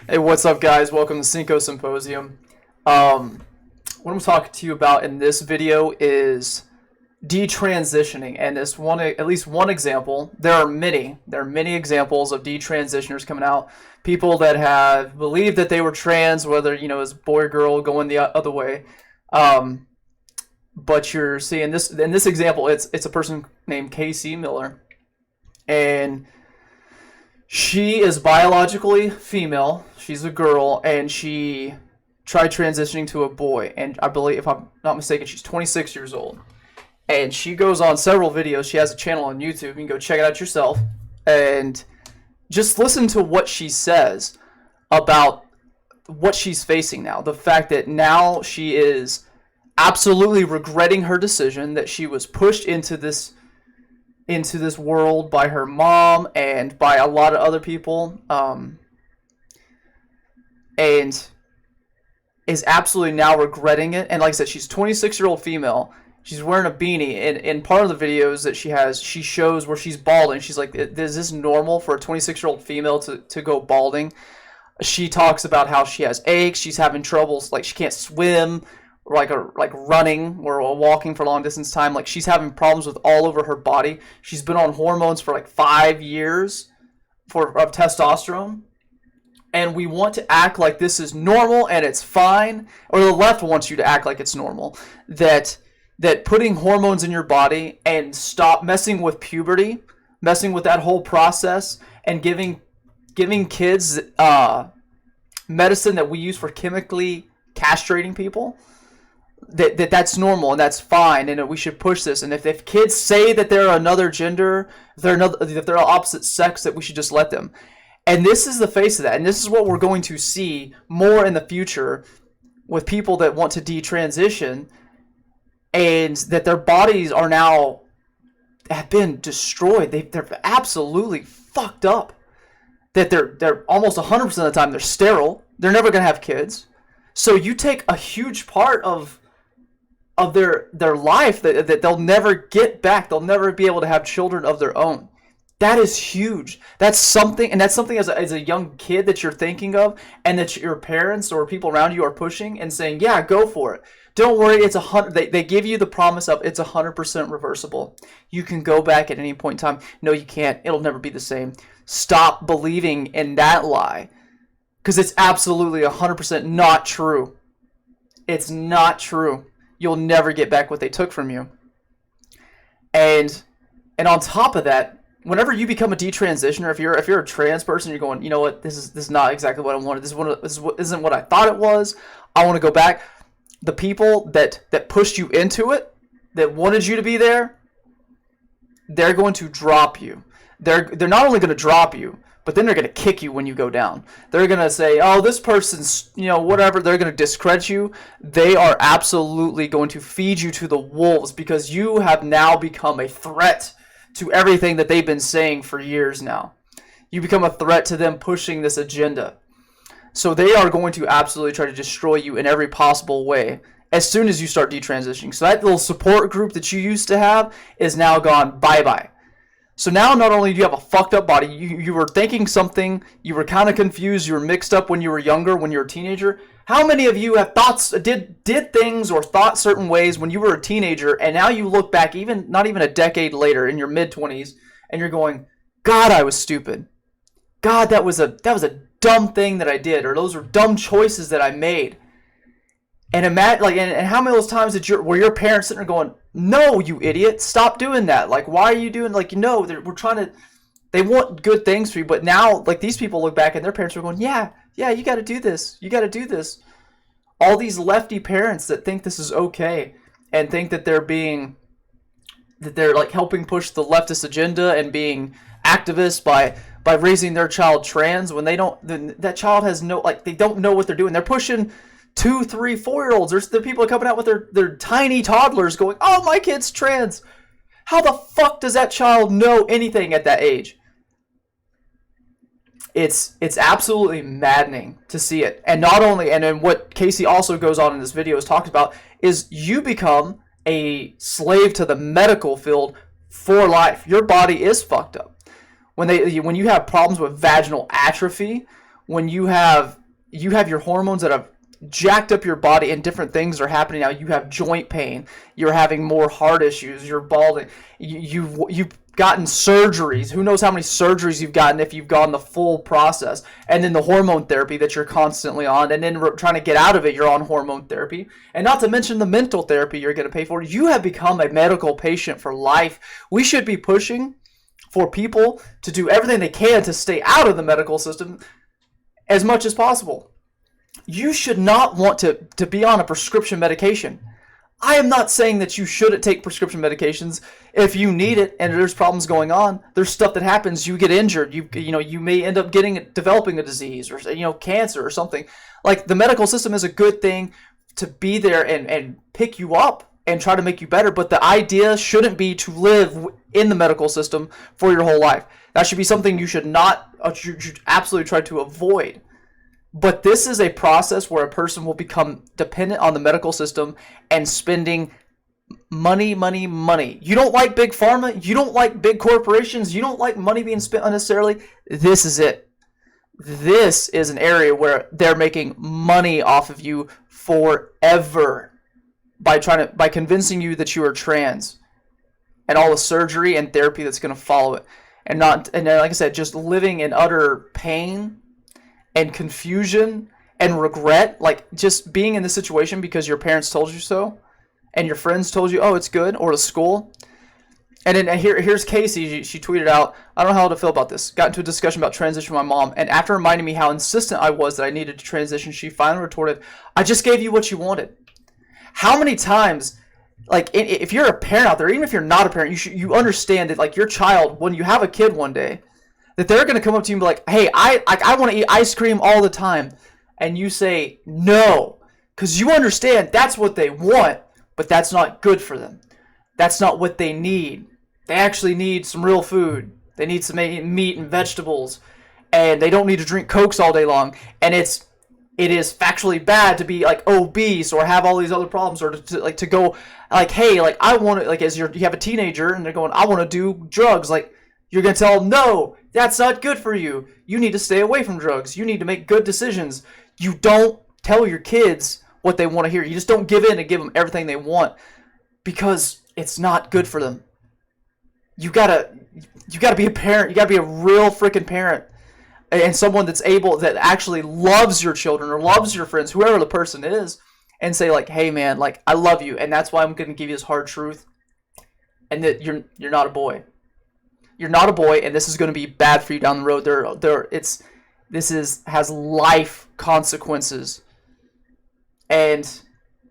Hey, what's up, guys? Welcome to Cinco Symposium. Um, what I'm talking to you about in this video is detransitioning, and this one, at least one example. There are many. There are many examples of detransitioners coming out. People that have believed that they were trans, whether as boy or girl, going the other way. Um, but you're seeing this in this example. It's a person named Casey Miller, and she is biologically female. She's a girl, and she tried transitioning to a boy. And I believe, if I'm not mistaken, she's 26 years old. And she goes on several videos. She has a channel on YouTube. You can go check it out yourself. And just listen to what she says about what she's facing now. The fact that now she is absolutely regretting her decision, that she was pushed into this world by her mom and by a lot of other people, and is absolutely now regretting it. And like I said, she's a 26-year-old female. She's wearing a beanie, and in part of the videos that she shows where she's balding. She's like, is this normal for a 26-year-old female to go balding? She talks about how she has aches, she's having troubles, like she can't swim, or like running or walking for long distance time. Like, she's having problems with all over her body. She's been on hormones for like 5 years of testosterone. And we want to act like this is normal and it's fine, or the left wants you to act like it's normal. That putting hormones in your body and stop messing with puberty, messing with that whole process, and giving kids medicine that we use for chemically castrating people, that's normal and that's fine, and we should push this. And if kids say that they're another gender, if they're opposite sex, that we should just let them. And this is the face of that, and this is what we're going to see more in the future with people that want to detransition, and that their bodies are now have been destroyed. They're absolutely fucked up. That they're almost 100% of the time they're sterile. They're never gonna have kids. So you take a huge part of their life that they'll never get back. They'll never be able to have children of their own. That is huge. That's something as a young kid that you're thinking of, and that your parents or people around you are pushing and saying, yeah, go for it. Don't worry, it's 100. They give you the promise of it's 100% reversible. You can go back at any point in time. No, you can't. It'll never be the same. Stop believing in that lie, because it's absolutely 100% not true. It's not true. You'll never get back what they took from you. And on top of that, whenever you become a detransitioner, if you're a trans person, you're going, you know what, this is not exactly what I wanted. This isn't what I thought it was. I want to go back. The people that pushed you into it, that wanted you to be there, they're going to drop you. They're not only going to drop you, but then they're going to kick you when you go down. They're going to say, oh, this person's, whatever. They're going to discredit you. They are absolutely going to feed you to the wolves, because you have now become a threat to everything that they've been saying for years now. You become a threat to them pushing this agenda. So they are going to absolutely try to destroy you in every possible way as soon as you start detransitioning. So that little support group that you used to have is now gone bye-bye. So now not only do you have a fucked up body, you were thinking something, you were kind of confused, you were mixed up when you were younger, when you were a teenager. How many of you have did things or thought certain ways when you were a teenager, and now you look back, not even a decade later, in your mid-20s, and you're going, God, I was stupid. God, that was a dumb thing that I did, or those were dumb choices that I made. And imagine, and how many of those times were your parents sitting there going, no, you idiot, stop doing that. Like, why are you doing, we're trying to, they want good things for you, but now, these people look back and their parents are going, yeah, you got to do this. You got to do this. All these lefty parents that think this is okay and think that they're helping push the leftist agenda and being activists by raising their child trans, when that child has they don't know what they're doing. They're pushing 2, 3, 4-year-olds. There's the people coming out with their tiny toddlers going, oh, my kid's trans. How the fuck does that child know anything at that age? It's absolutely maddening to see it. And not only, and then what Casey also goes on in this video is talks about, is you become a slave to the medical field for life. Your body is fucked up. When you have problems with vaginal atrophy, when you have your hormones that have jacked up your body and different things are happening now. You have joint pain, you're having more heart issues, you're balding, you've gotten surgeries. Who knows how many surgeries you've gotten if you've gone the full process, and then the hormone therapy that you're constantly on, and then trying to get out of it, you're on hormone therapy, and not to mention the mental therapy you're going to pay for. You have become a medical patient for life. We should be pushing for people to do everything they can to stay out of the medical system as much as possible. You should not want to be on a prescription medication. I am not saying that you shouldn't take prescription medications if you need it and there's problems going on. There's stuff that happens. You get injured. You may end up developing a disease or cancer or something. Like, the medical system is a good thing to be there and pick you up and try to make you better. But the idea shouldn't be to live in the medical system for your whole life. That should be something you should absolutely try to avoid. But this is a process where a person will become dependent on the medical system and spending money. You don't like big pharma? You don't like big corporations? You don't like money being spent unnecessarily? This is it. This is an area where they're making money off of you forever by convincing you that you are trans, and all the surgery and therapy that's going to follow it. And then, like I said, just living in utter pain and confusion and regret, like just being in this situation because your parents told you so and your friends told you, oh, it's good, or the school. And then here's Casey. She tweeted out, I don't know how to feel about this. Got into a discussion about transition with my mom, and after reminding me how insistent I was that I needed to transition, she finally retorted, I just gave you what you wanted. How many times, like, if you're a parent out there, even if you're not a parent, you understand that, like, your child, when you have a kid one day, that they're going to come up to you and be like, hey, I want to eat ice cream all the time. And you say no, because you understand that's what they want, but that's not good for them. That's not what they need. They actually need some real food. They need some meat and vegetables, and they don't need to drink Cokes all day long. And it is factually bad to be like obese or have all these other problems, or to go like, hey, like, I want to, like, as you have a teenager and they're going, I want to do drugs. Like, you're going to tell them, no, that's not good for you. You need to stay away from drugs. You need to make good decisions. You don't tell your kids what they want to hear. You just don't give in and give them everything they want, because it's not good for them. You gotta be a parent. You gotta be a real freaking parent, and someone that actually loves your children or loves your friends, whoever the person is, and say, like, hey man, like, I love you, and that's why I'm gonna give you this hard truth, and that you're not a boy. You're not a boy, and this is going to be bad for you down the road. Has life consequences, and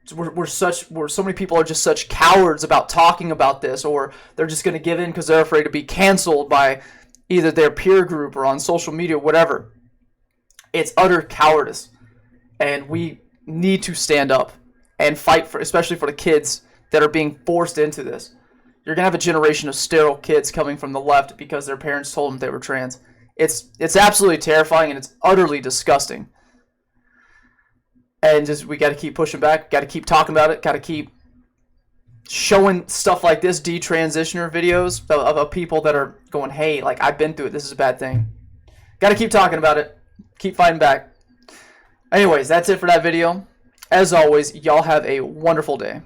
so many people are just such cowards about talking about this, or they're just going to give in because they're afraid to be canceled by either their peer group or on social media, whatever. It's utter cowardice, and we need to stand up and fight especially for the kids that are being forced into this. You're going to have a generation of sterile kids coming from the left because their parents told them they were trans. It's absolutely terrifying, and it's utterly disgusting. And we got to keep pushing back, got to keep talking about it, got to keep showing stuff like this, detransitioner videos of people that are going, hey, like, I've been through it, this is a bad thing. Got to keep talking about it, keep fighting back. Anyways, that's it for that video. As always, y'all have a wonderful day.